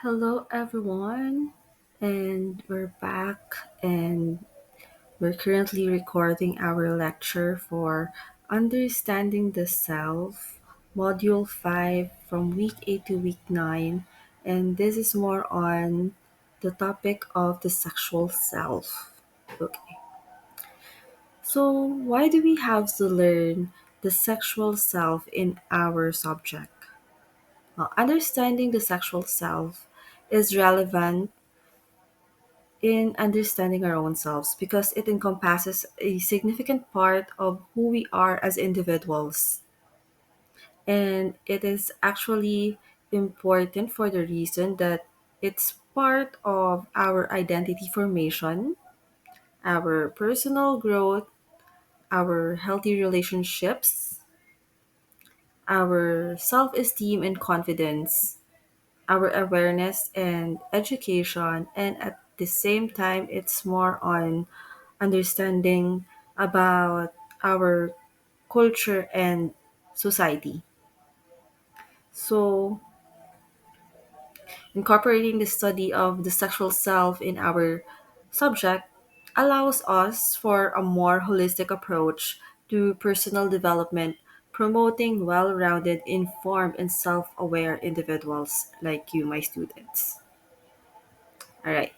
Hello, everyone, and we're back, and we're currently recording our lecture for Understanding the Self, Module 5 from Week 8 to Week 9, and this is more on the topic of the sexual self. Okay, so why do we have to learn the sexual self in our subject? Understanding the sexual self is relevant in understanding our own selves because it encompasses a significant part of who we are as individuals. And it is actually important for the reason that it's part of our identity formation, our personal growth, our healthy relationships, our self esteem and confidence, our awareness and education, and at the same time it's more on understanding about our culture and society. So incorporating the study of the sexual self in our subject allows us for a more holistic approach to personal development, promoting well-rounded, informed, and self-aware individuals like you, my students. All right.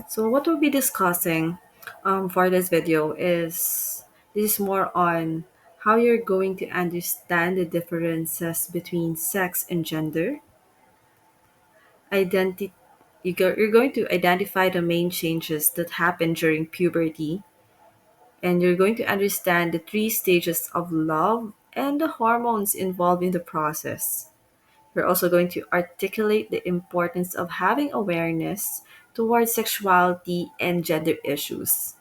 So what we'll be discussing for this video is this is more on how you're going to understand the differences between sex and gender. Identity, you're going to identify the main changes that happen during puberty, and you're going to understand the three stages of love and the hormones involved in the process. We're also going to articulate the importance of having awareness towards sexuality and gender issues.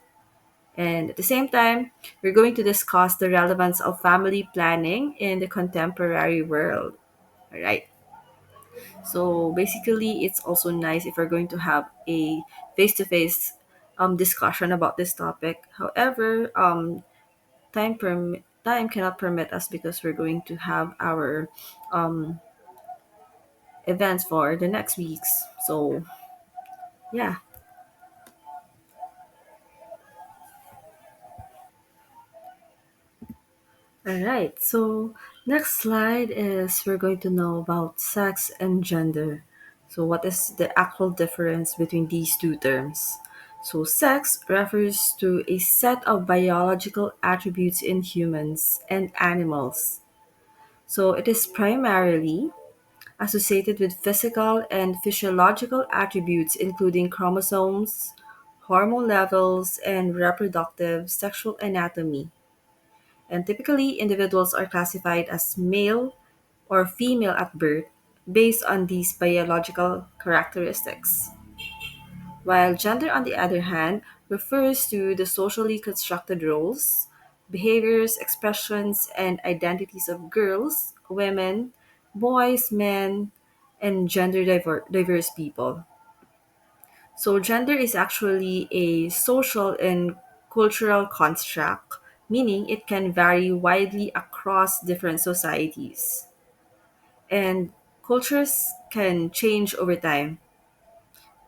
And at the same time, we're going to discuss the relevance of family planning in the contemporary world. All right. So basically, it's also nice if we're going to have a face-to-face discussion about this topic. However, time cannot permit us because we're going to have our um, events for the next weeks. So yeah. All right. So next slide is we're going to know about sex and gender. So what is the actual difference between these two terms? So sex refers to a set of biological attributes in humans and animals. So it is primarily associated with physical and physiological attributes including chromosomes, hormone levels, and reproductive sexual anatomy. And typically, individuals are classified as male or female at birth based on these biological characteristics. While gender, on the other hand, refers to the socially constructed roles, behaviors, expressions, and identities of girls, women, boys, men, and diverse people. So, gender is actually a social and cultural construct, meaning it can vary widely across different societies. And cultures can change over time.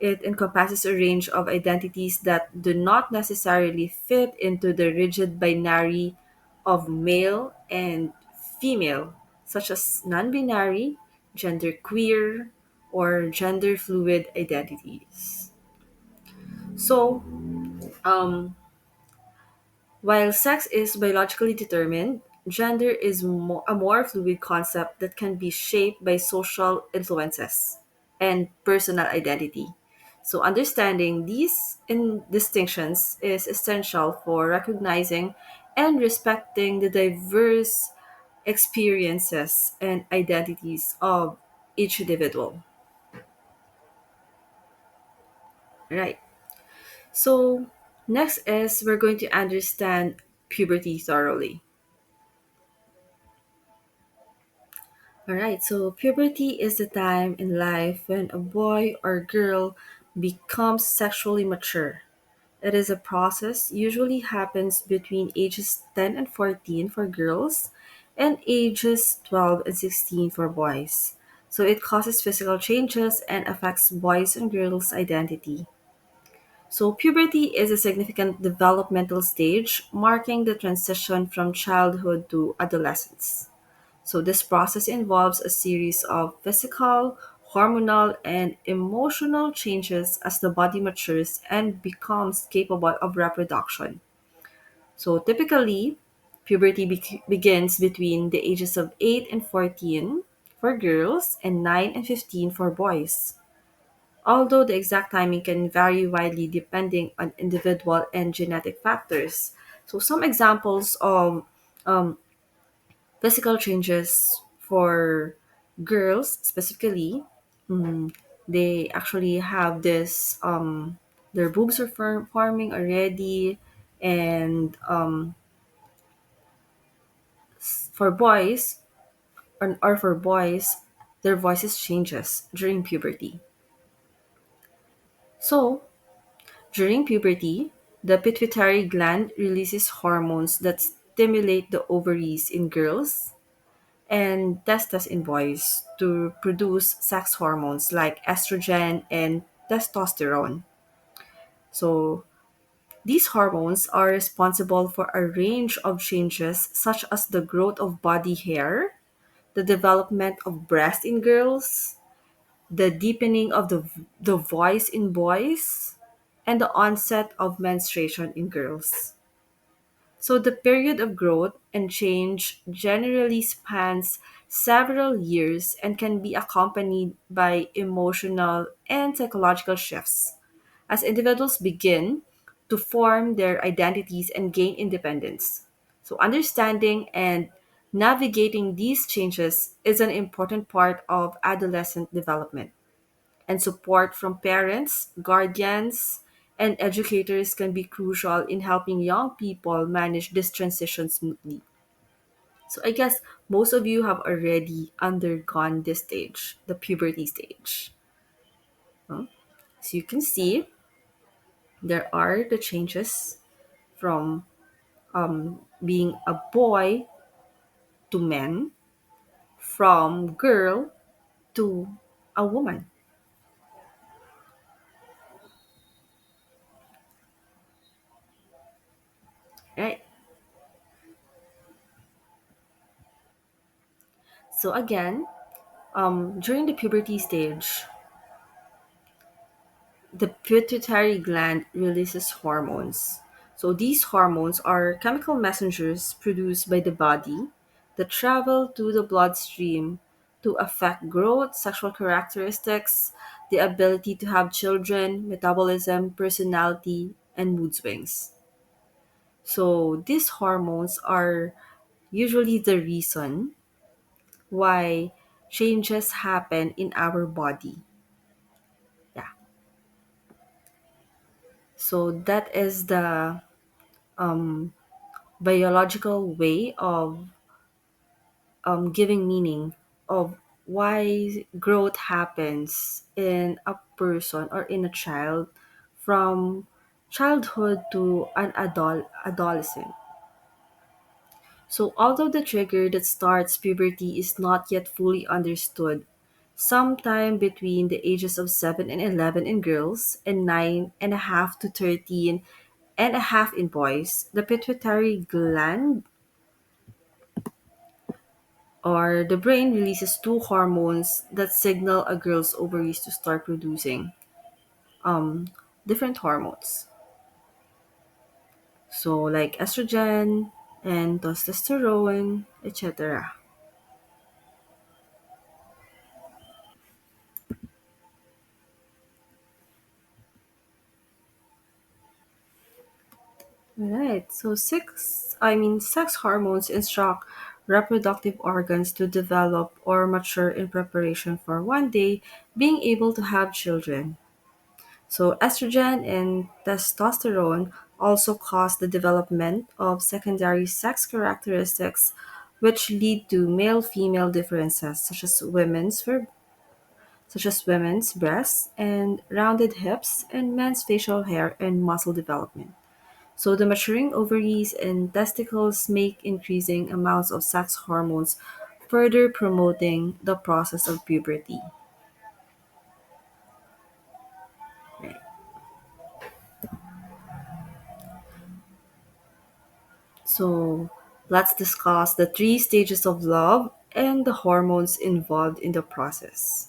It encompasses a range of identities that do not necessarily fit into the rigid binary of male and female, such as non binary, genderqueer, or gender fluid identities. So, um, while sex is biologically determined, gender is a more fluid concept that can be shaped by social influences and personal identity. So, understanding these distinctions is essential for recognizing and respecting the diverse experiences and identities of each individual. Right. So, next is we're going to understand puberty thoroughly. All right, so puberty is the time in life when a boy or girl becomes sexually mature. It is a process usually happens between ages 10 and 14 for girls and ages 12 and 16 for boys. So it causes physical changes and affects boys' and girls' identity. So puberty is a significant developmental stage marking the transition from childhood to adolescence. So this process involves a series of physical, hormonal, and emotional changes as the body matures and becomes capable of reproduction. So typically, puberty begins between the ages of 8 and 14 for girls and 9 and 15 for boys. Although the exact timing can vary widely depending on individual and genetic factors. So some examples of um, physical changes for girls specifically, they actually have this their boobs are forming already, and for boys or for boys their voices changes during puberty. So during puberty, the pituitary gland releases hormones that stimulate the ovaries in girls and testes in boys to produce sex hormones like estrogen and testosterone. So, these hormones are responsible for a range of changes such as the growth of body hair, the development of breast in girls, the deepening of the voice in boys, and the onset of menstruation in girls. So the period of growth and change generally spans several years and can be accompanied by emotional and psychological shifts as individuals begin to form their identities and gain independence. So understanding and navigating these changes is an important part of adolescent development, and support from parents, guardians, and educators can be crucial in helping young people manage this transition smoothly. So I guess most of you have already undergone this stage, the puberty stage. Huh? So you can see there are the changes from being a boy to man, from girl to a woman, right? So again, during the puberty stage, the pituitary gland releases hormones. So these hormones are chemical messengers produced by the body that travel to the bloodstream to affect growth, sexual characteristics, the ability to have children, metabolism, personality, and mood swings. So these hormones are usually the reason why changes happen in our body. Yeah. So that is the biological way of giving meaning of why growth happens in a person or in a child from childhood to an adolescent. So although the trigger that starts puberty is not yet fully understood, sometime between the ages of 7 and 11 in girls and 9.5 to 13.5 in boys, the pituitary gland or the brain releases two hormones that signal a girl's ovaries to start producing different hormones. So like estrogen and testosterone, etc. Right. So sex hormones instruct reproductive organs to develop or mature in preparation for one day being able to have children. So, estrogen and testosterone also cause the development of secondary sex characteristics, which lead to male-female differences, such as women's breasts and rounded hips, and men's facial hair and muscle development. So, the maturing ovaries and testicles make increasing amounts of sex hormones further promoting the process of puberty. Right. So let's discuss the three stages of love and the hormones involved in the process.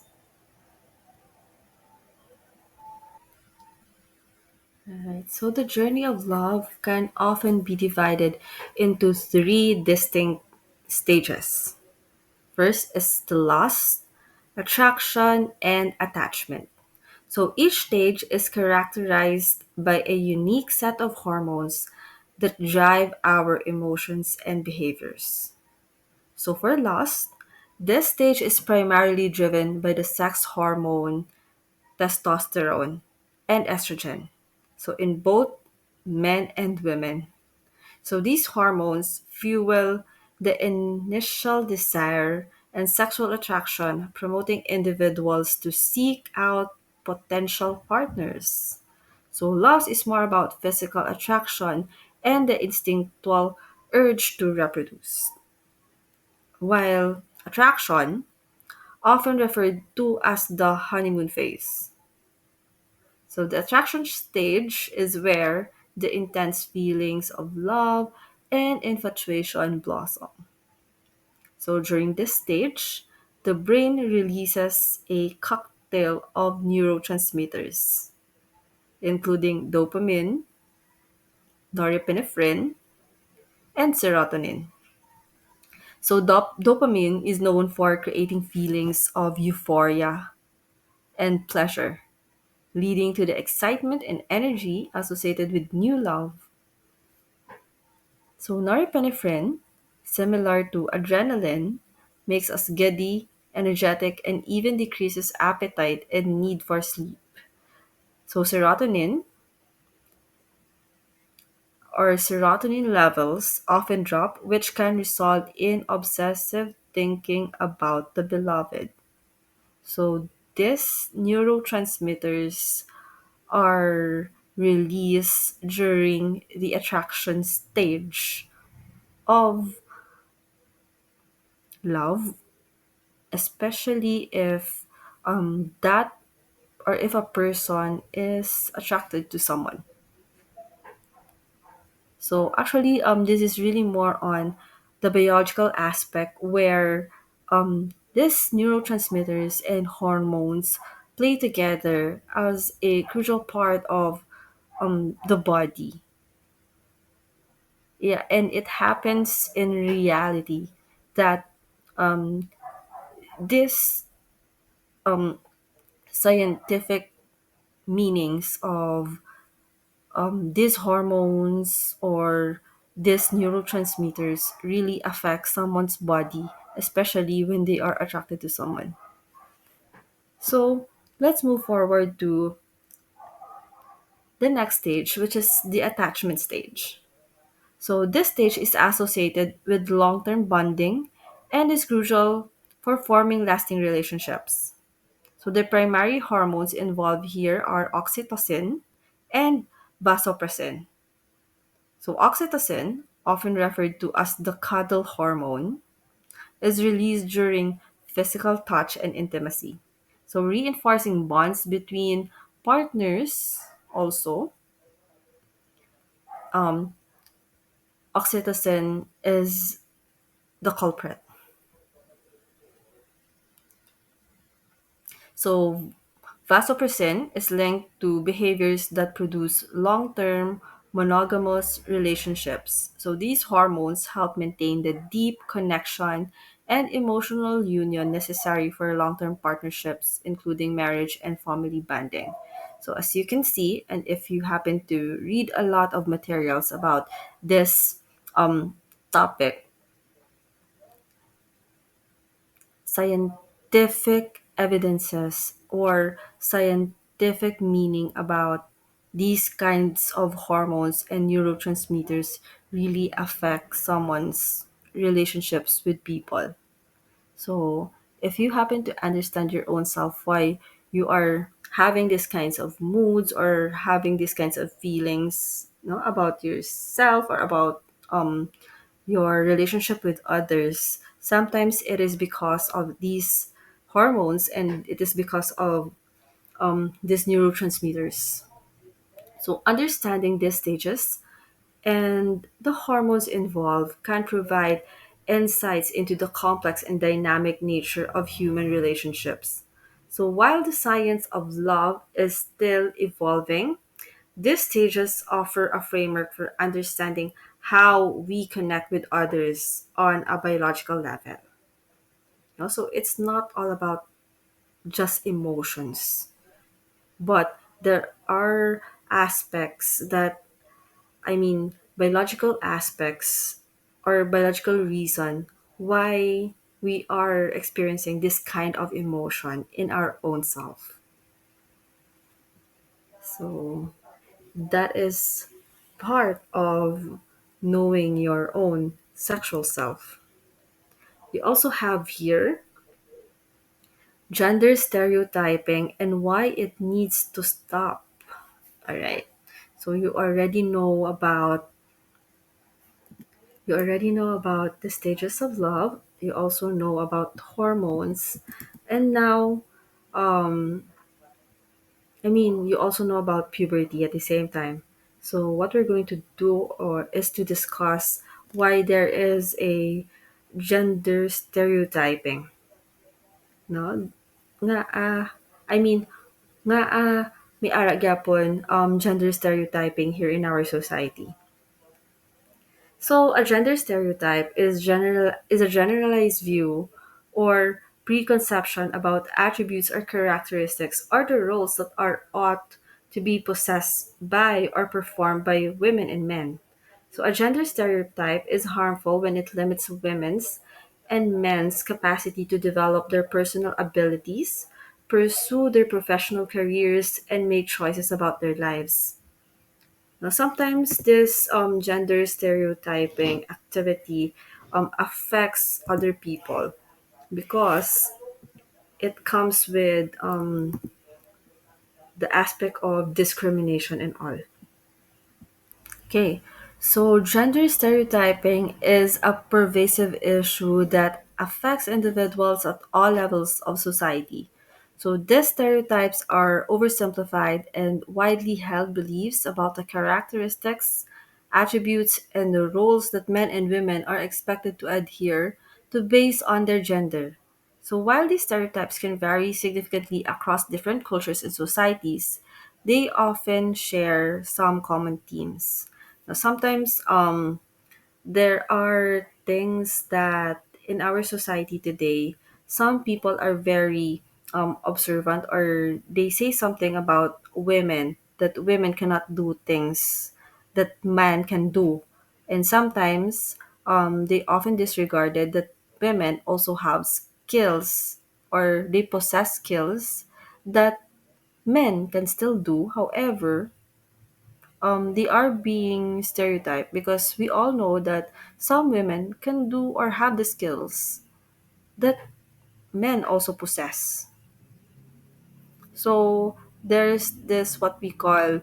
Right. So the journey of love can often be divided into three distinct stages. First is the lust, attraction, and attachment. So each stage is characterized by a unique set of hormones that drive our emotions and behaviors. So for lust, this stage is primarily driven by the sex hormone testosterone and estrogen. So in both men and women. So these hormones fuel the initial desire and sexual attraction, promoting individuals to seek out potential partners. So lust is more about physical attraction and the instinctual urge to reproduce, while attraction, often referred to as the honeymoon phase. So the attraction stage is where the intense feelings of love and infatuation blossom. So during this stage, the brain releases a cocktail of neurotransmitters, including dopamine, norepinephrine, and serotonin. So dopamine is known for creating feelings of euphoria and pleasure, leading to the excitement and energy associated with new love. So norepinephrine, similar to adrenaline, makes us giddy, energetic, and even decreases appetite and need for sleep. So serotonin levels often drop, which can result in obsessive thinking about the beloved. So these neurotransmitters are released during the attraction stage of love, especially if that or if a person is attracted to someone. So actually, this is really more on the biological aspect where these neurotransmitters and hormones play together as a crucial part of the body. Yeah, and it happens in reality that this scientific meanings of these hormones or these neurotransmitters really affect someone's body, especially when they are attracted to someone. So let's move forward to the next stage, which is the attachment stage. So this stage is associated with long-term bonding and is crucial for forming lasting relationships. So the primary hormones involved here are oxytocin and vasopressin. So oxytocin, often referred to as the cuddle hormone, is released during physical touch and intimacy. So reinforcing bonds between partners also, oxytocin is the culprit. So vasopressin is linked to behaviors that produce long-term monogamous relationships. So these hormones help maintain the deep connection and emotional union necessary for long-term partnerships, including marriage and family bonding. So as you can see, and if you happen to read a lot of materials about this topic, scientific evidences or scientific meaning about these kinds of hormones and neurotransmitters really affect someone's relationships with people. So, if you happen to understand your own self, why you are having these kinds of moods or having these kinds of feelings, about yourself or about your relationship with others, Sometimes it is because of these hormones, and it is because of these neurotransmitters. So, understanding these stages and the hormones involved can provide insights into the complex and dynamic nature of human relationships. So, while the science of love is still evolving, these stages offer a framework for understanding how we connect with others on a biological level. So, it's not all about just emotions, but there are aspects that biological aspects or biological reason why we are experiencing this kind of emotion in our own self. So that is part of knowing your own sexual self. We also have here gender stereotyping and why it needs to stop. All right. So you already know about the stages of love. You also know about hormones. And now, you also know about puberty at the same time. So, what we're going to do is to discuss why there is a gender stereotyping. No? Nga, I mean, nga, may ara gyapon gender stereotyping here in our society. So a gender stereotype is a generalized view or preconception about attributes or characteristics or the roles that are ought to be possessed by or performed by women and men. So a gender stereotype is harmful when it limits women's and men's capacity to develop their personal abilities, pursue their professional careers, and make choices about their lives. Now, sometimes this gender stereotyping activity affects other people because it comes with the aspect of discrimination and all. Okay, so gender stereotyping is a pervasive issue that affects individuals at all levels of society. So these stereotypes are oversimplified and widely held beliefs about the characteristics, attributes, and the roles that men and women are expected to adhere to based on their gender. So while these stereotypes can vary significantly across different cultures and societies, they often share some common themes. Now, sometimes there are things that in our society today, some people are very observant, or they say something about women that women cannot do things that man can do. And sometimes they often disregarded that women also have skills or they possess skills that men can still do. However, they are being stereotyped because we all know that some women can do or have the skills that men also possess. So there's this what we call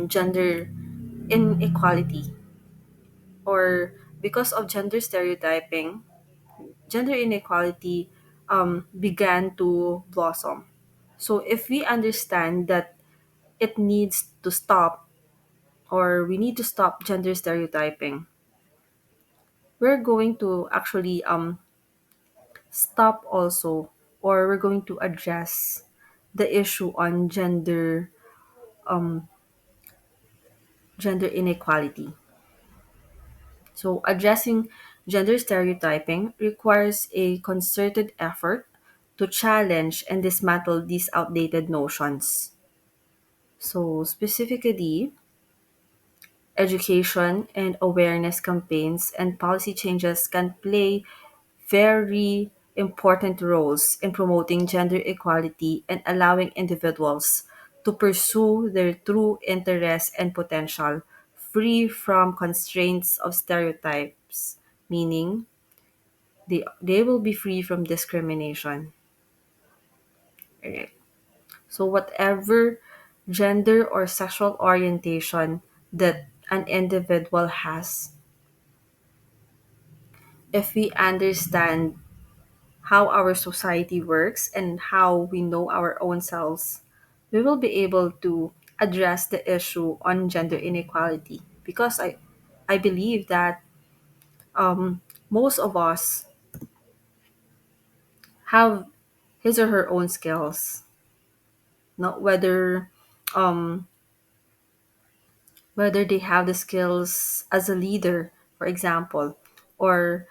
gender inequality, or because of gender stereotyping, gender inequality began to blossom. So if we understand that it needs to stop, or we need to stop gender stereotyping, we're going to actually stop also, or we're going to address the issue on gender inequality. So addressing gender stereotyping requires a concerted effort to challenge and dismantle these outdated notions. So specifically, education and awareness campaigns and policy changes can play very important roles in promoting gender equality and allowing individuals to pursue their true interests and potential free from constraints of stereotypes, meaning they will be free from discrimination. Alright. So, whatever gender or sexual orientation that an individual has, if we understand how our society works and how we know our own selves, we will be able to address the issue on gender inequality. Because I believe that most of us have his or her own skills, not um, whether they have the skills as a leader, for example, or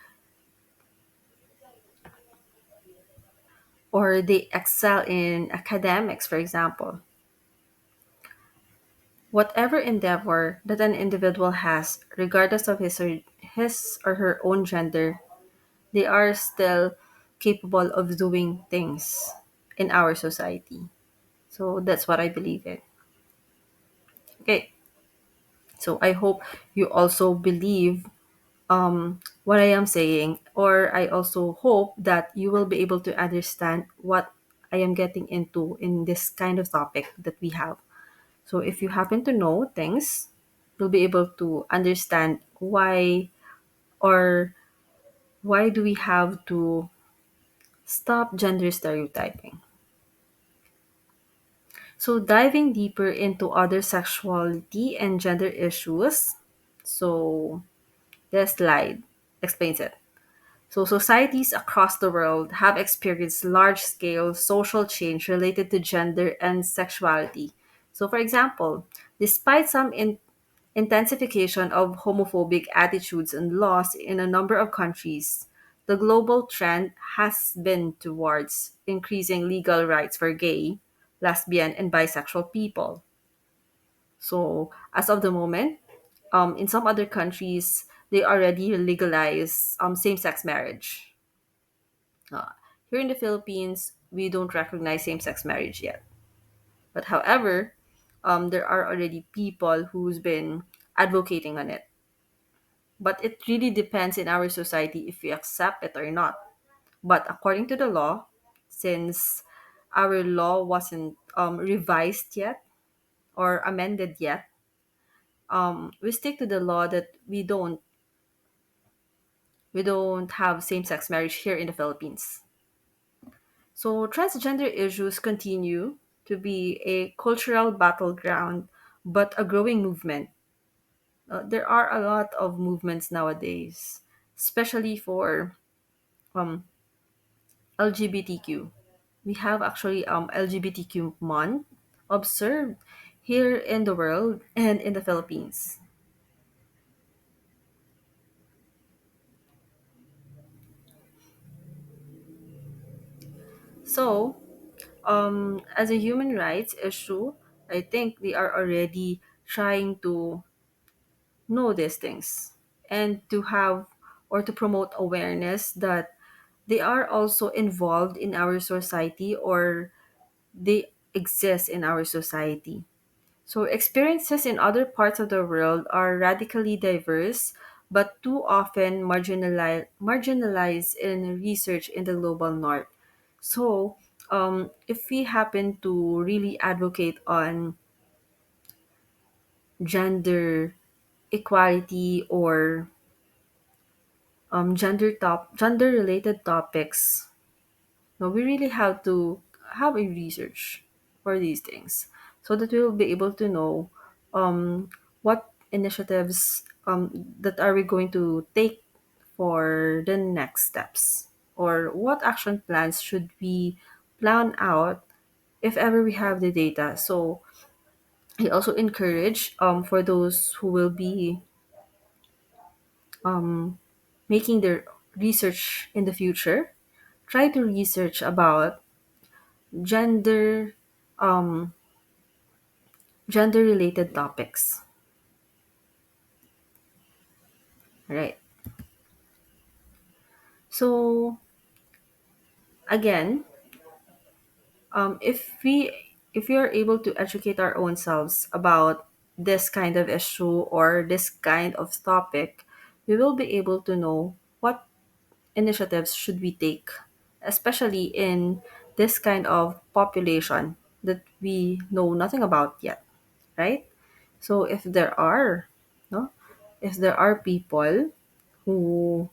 they excel in academics, for example. Whatever endeavor that an individual has, regardless of his or her own gender, they are still capable of doing things in our society. So that's what I believe in. Okay, so I hope you also believe what I am saying, or I also hope that you will be able to understand what I am getting into in this kind of topic that we have. So if you happen to know things, you'll be able to understand why, or why do we have to stop gender stereotyping. So diving deeper into other sexuality and gender issues. So this slide explains it. So, societies across the world have experienced large scale social change related to gender and sexuality. So, for example, despite some intensification of homophobic attitudes and laws in a number of countries, the global trend has been towards increasing legal rights for gay, lesbian, and bisexual people. So, as of the moment, in some other countries, they already legalize same sex marriage. Uh, Here in the Philippines, we don't recognize same sex marriage yet. But however, there are already people who's been advocating on it. But it really depends in our society if we accept it or not. But according to the law, since our law wasn't revised yet or amended yet, we stick to the law that we don't have same sex marriage here in the Philippines. So, transgender issues continue to be a cultural battleground, but a growing movement. There are a lot of movements nowadays, especially for um, LGBTQ. We have actually LGBTQ month observed here in the world and in the Philippines. So, as a human rights issue, I think they are already trying to know these things and to have or to promote awareness that they are also involved in our society, or they exist in our society. So experiences in other parts of the world are radically diverse but too often marginalized in research in the global north. So if we happen to really advocate on gender equality, or gender related topics, no, we really have to have a research for these things so that we will be able to know what initiatives that are we going to take for the next steps, or what action plans should we plan out if ever we have the data. So I also encourage for those who will be making their research in the future, try to research about gender gender related topics, right? So again, if we are able to educate our own selves about this kind of issue or this kind of topic, we will be able to know what initiatives should we take, especially in this kind of population that we know nothing about yet, right? So if there are, no, if there are people who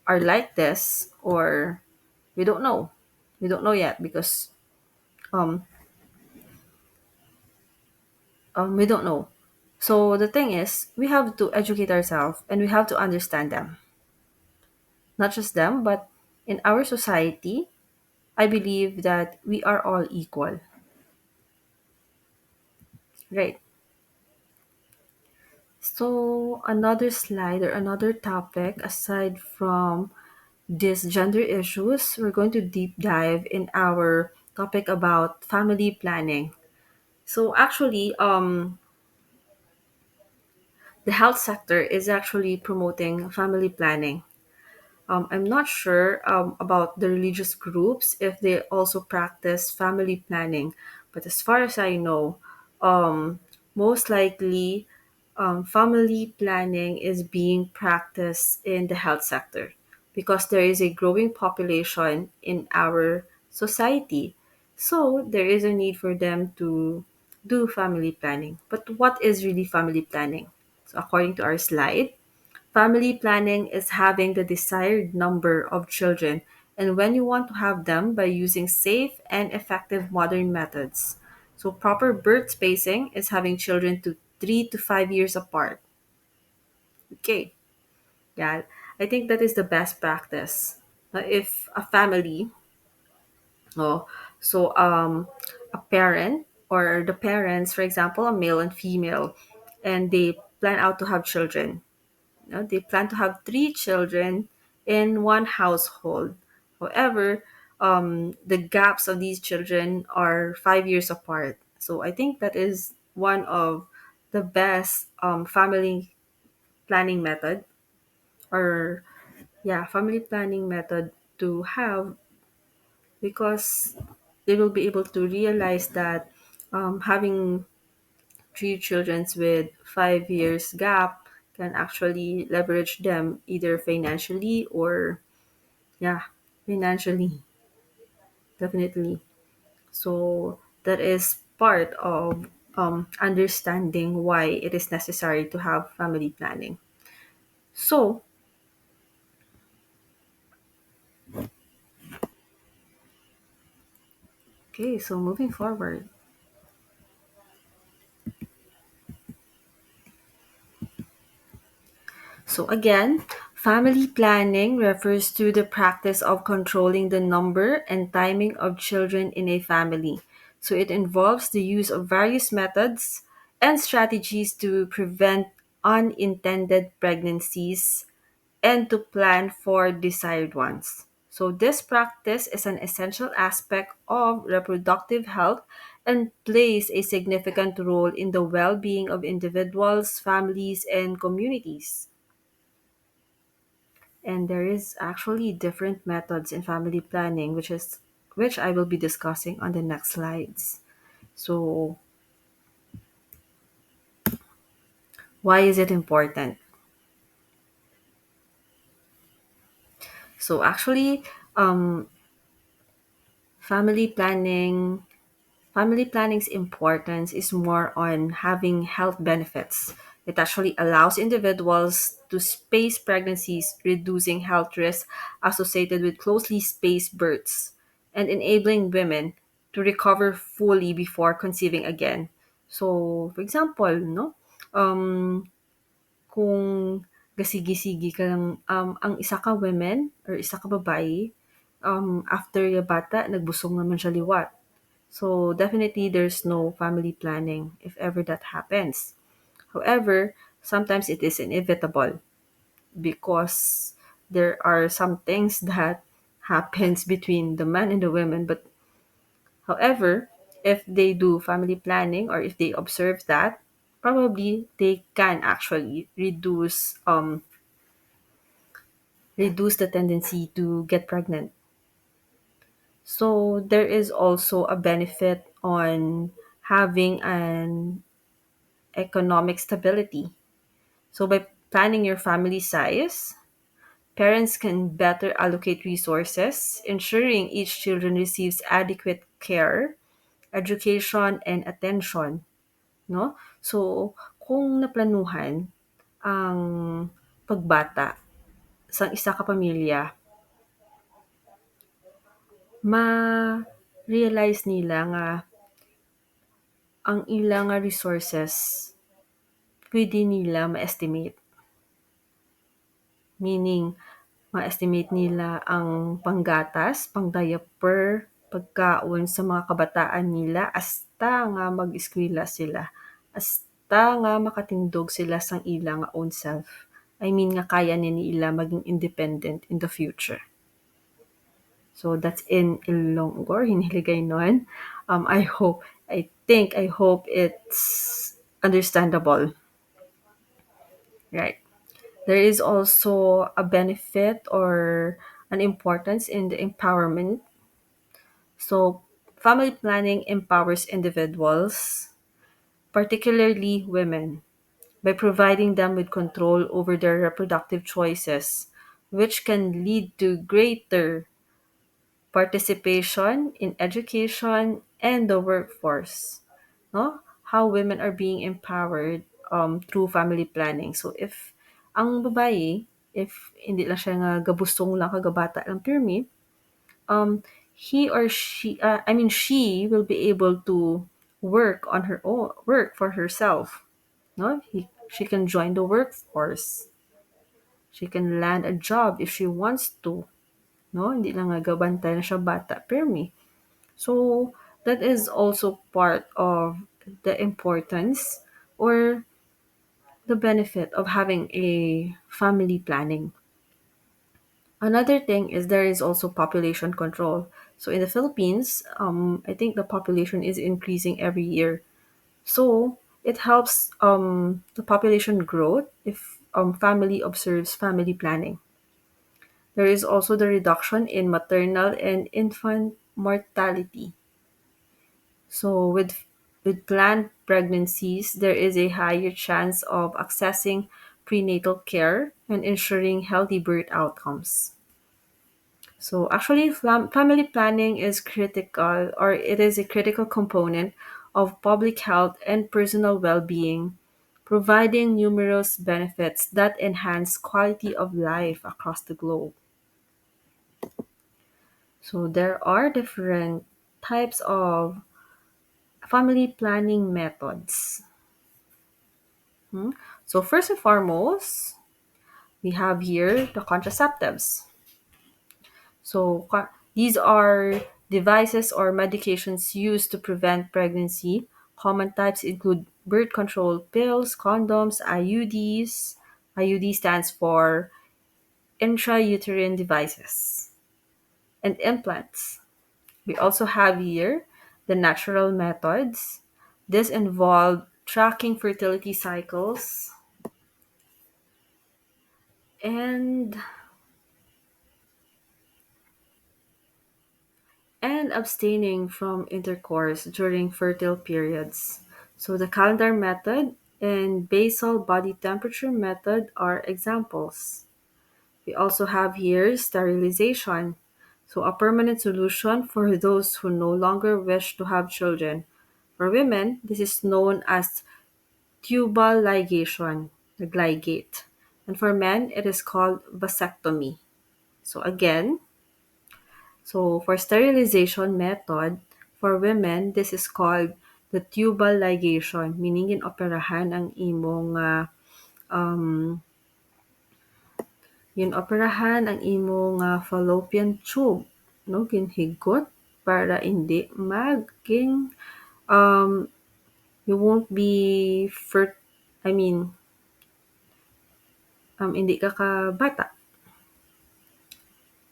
are like this, or we don't know. We don't know yet because um, we don't know. So the thing is, we have to educate ourselves and we have to understand them. Not just them, but in our society, I believe that we are all equal, right? So another slide or another topic aside from these gender issues, we're going to deep dive in our topic about family planning. So actually, the health sector is actually promoting family planning. I'm not sure about the religious groups if they also practice family planning, but as far as I know, most likely family planning is being practiced in the health sector because there is a growing population in our society. So there is a need for them to do family planning. But what is really family planning? So according to our slide, family planning is having the desired number of children and when you want to have them by using safe and effective modern methods. So proper birth spacing is having children to 3 to 5 years apart. Okay. Yeah. I think that is the best practice. If a family, oh, so a parent or the parents, for example, a male and female, and they plan out to have children. They plan to have 3 children in one household. However, the gaps of these children are 5 years apart. So I think that is one of the best family planning method, or yeah, family planning method to have, because they will be able to realize that having 3 children with 5 years gap can actually leverage them either financially or yeah, financially, definitely. So that is part of understanding why it is necessary to have family planning. So okay, so moving forward. So again, family planning refers to the practice of controlling the number and timing of children in a family. So it involves the use of various methods and strategies to prevent unintended pregnancies and to plan for desired ones. So this practice is an essential aspect of reproductive health and plays a significant role in the well-being of individuals, families, and communities. And there is actually different methods in family planning, which I will be discussing on the next slides. So why is it important? So actually, um, family planning family planning's importance is more on having health benefits. It actually allows individuals to space pregnancies, reducing health risks associated with closely spaced births, and enabling women to recover fully before conceiving again. So, for example, no, um, kung gasigi-sigi ka lang, ang isa ka women or isa ka babae, after yung bata, nagbusong naman siya liwat. So definitely there's no family planning if ever that happens. However, sometimes it is inevitable because there are some things that happens between the man and the women. But however, if they do family planning or if they observe that, probably they can actually reduce the tendency to get pregnant. So there is also a benefit on having an economic stability. So by planning your family size, parents can better allocate resources, ensuring each children receives adequate care, education, and attention, no? So kung naplanuhan ang pagbata sang isa ka pamilya, ma-realize nila nga ang ilang nga resources pwede nila ma-estimate. Meaning, ma-estimate nila ang panggatas, pang-diaper, pagkaon sa mga kabataan nila hasta nga mag-eskwela sila. Hasta nga makatindog sila sang ilang nga own self. I mean nga kaya ni nila maging independent in the future. So that's in Ilonggo, hiniligay nun. I hope it's understandable. Right. There is also a benefit or an importance in the empowerment. So family planning empowers individuals, particularly women, by providing them with control over their reproductive choices, which can lead to greater participation in education and the workforce. No? How women are being empowered through family planning. So if ang babae, if hindi lang siya nga gabustong lang kagabata lang pirmi, he or she, I mean she will be able to work on her own, work for herself. No? She can join the workforce. She can land a job if she wants to. No? Hindi lang nga gabantay na siya bata pirmi. So that is also part of the importance or the benefit of having a family planning. Another thing is there is also population control. So in the Philippines, I think the population is increasing every year. So it helps the population growth if family observes family planning. There is also the reduction in maternal and infant mortality. So with planned pregnancies, there is a higher chance of accessing prenatal care and ensuring healthy birth outcomes. So actually, family planning is critical, or it is a critical component of public health and personal well-being, providing numerous benefits that enhance quality of life across the globe. So there are different types of family planning methods. So first and foremost, we have here the contraceptives. So these are devices or medications used to prevent pregnancy. Common types include birth control pills, condoms, IUDs. IUD stands for intrauterine devices, and implants. We also have here the natural methods. This involve tracking fertility cycles and abstaining from intercourse during fertile periods. So the calendar method and basal body temperature method are examples. We also have here sterilization. So a permanent solution for those who no longer wish to have children. For women, this is known as tubal ligation, the gligate. And for men, it is called vasectomy. So again, so for sterilization method, for women, this is called the tubal ligation, meaning inoperahan ang imong fallopian tube, no, ginhigot para hindi maging um you won't be I mean hindi ka bata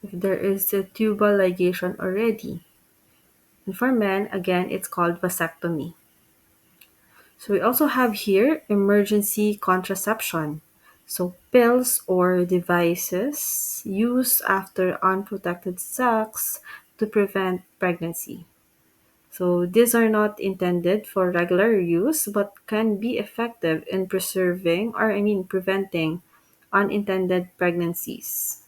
if there is a tubal ligation already. And for men, again, it's called vasectomy. So we also have here emergency contraception. So pills or devices used after unprotected sex to prevent pregnancy. So these are not intended for regular use but can be effective in preventing unintended pregnancies.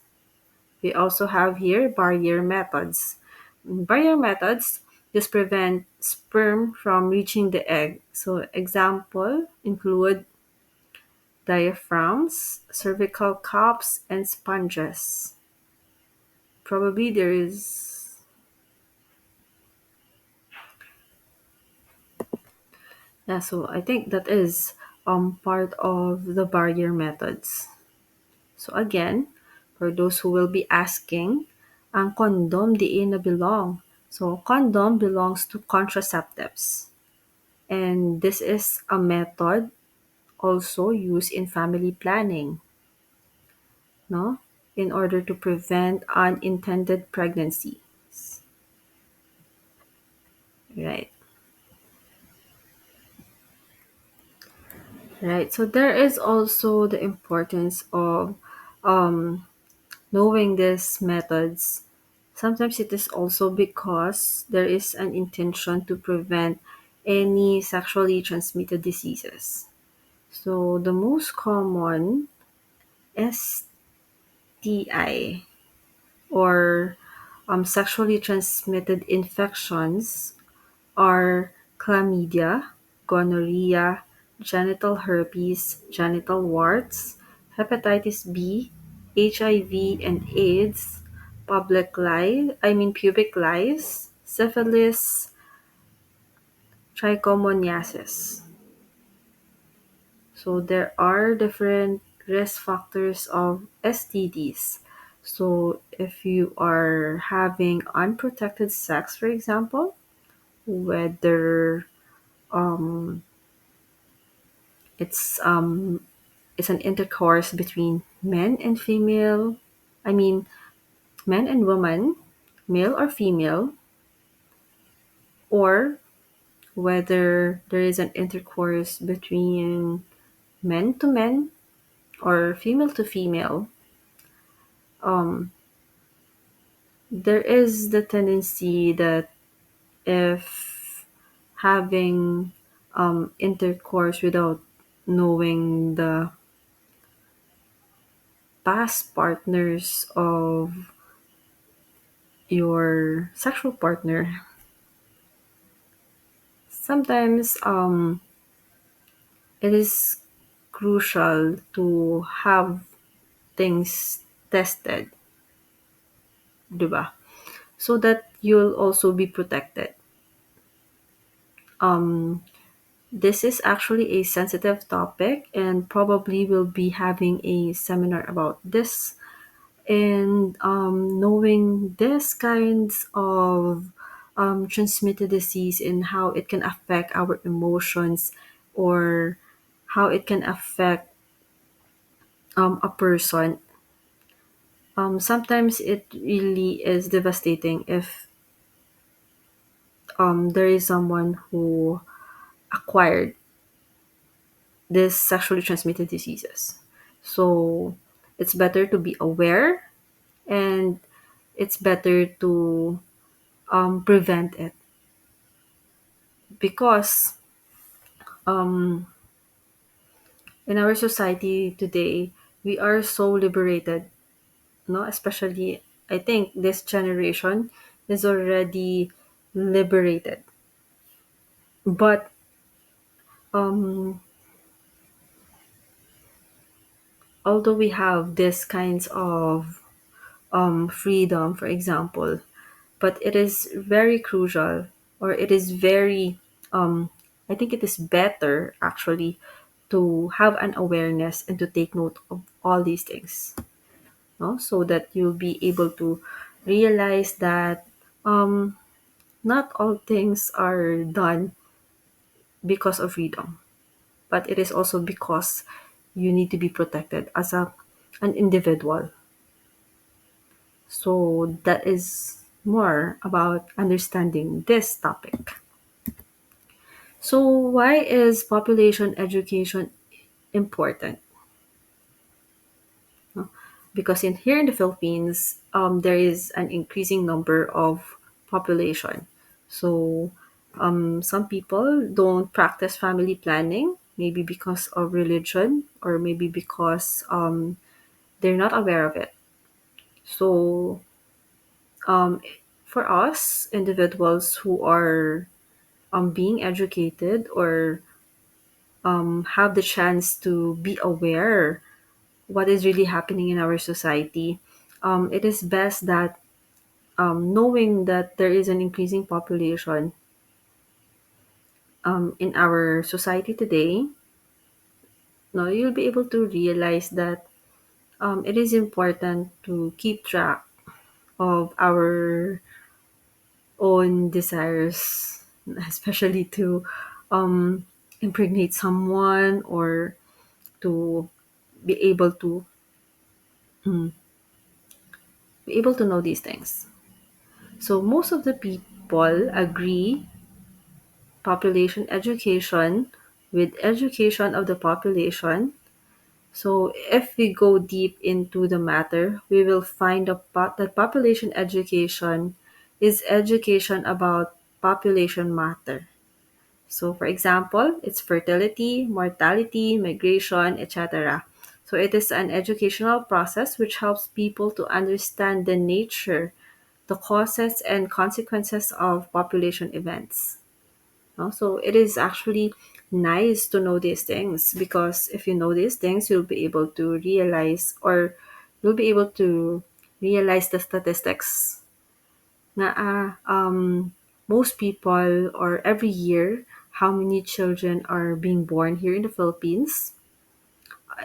We also have here barrier methods. Barrier methods just prevent sperm from reaching the egg. So example include diaphragms, cervical cups, and sponges. Probably there is. Yeah, so I think that is part of the barrier methods. So again, for those who will be asking, ang condom diin na belong. So condom belongs to contraceptives. And this is a method also used in family planning, no? In order to prevent unintended pregnancy. Right. Right. So there is also the importance of um, knowing these methods. Sometimes it is also because there is an intention to prevent any sexually transmitted diseases. So the most common STI or sexually transmitted infections are chlamydia, gonorrhea, genital herpes, genital warts, hepatitis B, HIV and AIDS, pubic lice, syphilis, trichomoniasis. So there are different risk factors of STDs. So if you are having unprotected sex, for example, whether um, it's um, it's an intercourse between men and female, I mean men and woman, male or female, or whether there is an intercourse between men to men or female to female, um, there is the tendency that if having intercourse without knowing the past partners of your sexual partner, sometimes it is crucial to have things tested, diba? So that you'll also be protected. Um, this is actually a sensitive topic, and probably we'll be having a seminar about this. And knowing this kinds of transmitted disease and how it can affect our emotions or how it can affect a person. Sometimes it really is devastating if there is someone who acquired this sexually transmitted diseases. So it's better to be aware, and it's better to prevent it, because um, in our society today we are so liberated, no, especially I think this generation is already liberated, but um, although we have this kinds of freedom, for example, but it is very crucial, or it is very I think it is better actually to have an awareness and to take note of all these things, no? So that you'll be able to realize that not all things are done because of freedom, but it is also because you need to be protected as an individual. So that is more about understanding this topic. So why is population education important? No? Because in here in the Philippines, there is an increasing number of population. So some people don't practice family planning, maybe because of religion, or maybe because they're not aware of it. So um, for us individuals who are being educated, or have the chance to be aware what is really happening in our society, it is best that, knowing that there is an increasing population in our society today, no, you'll be able to realize that it is important to keep track of our own desires, especially to um, impregnate someone or to be able to know these things. So most of the people agree population education with education of the population. So if we go deep into the matter, we will find that population education is education about population matter. So for example, it's fertility, mortality, migration, etc. So it is an educational process which helps people to understand the nature, the causes and consequences of population events. No? So it is actually nice to know these things, because if you know these things, you'll be able to realize, or you'll be able to realize the statistics na most people, or every year, how many children are being born here in the Philippines,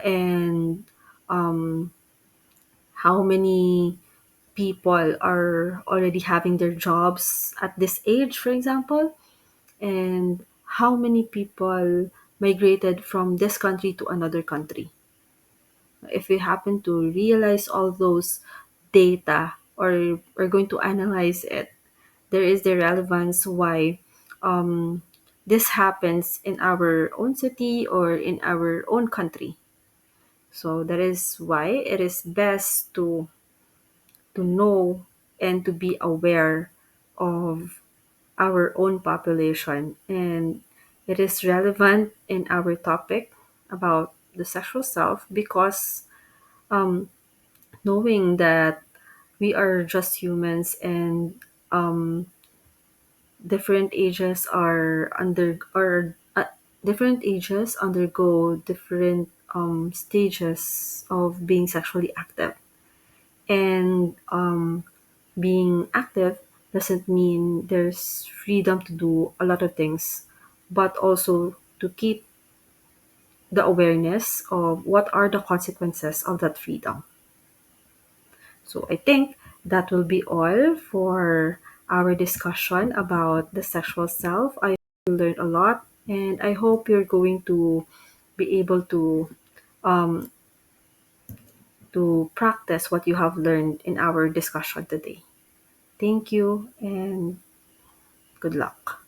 and how many people are already having their jobs at this age, for example, and how many people migrated from this country to another country. If we happen to realize all those data, or we're going to analyze it, there is the relevance why this happens in our own city or in our own country. So that is why it is best to know and to be aware of our own population. And it is relevant in our topic about the sexual self, because knowing that we are just humans, and different ages are under or different ages undergo different stages of being sexually active. And being active doesn't mean there's freedom to do a lot of things, but also to keep the awareness of what are the consequences of that freedom. So I think that will be all for our discussion about the sexual self. I learned a lot, and I hope you're going to be able to practice what you have learned in our discussion today. Thank you and good luck.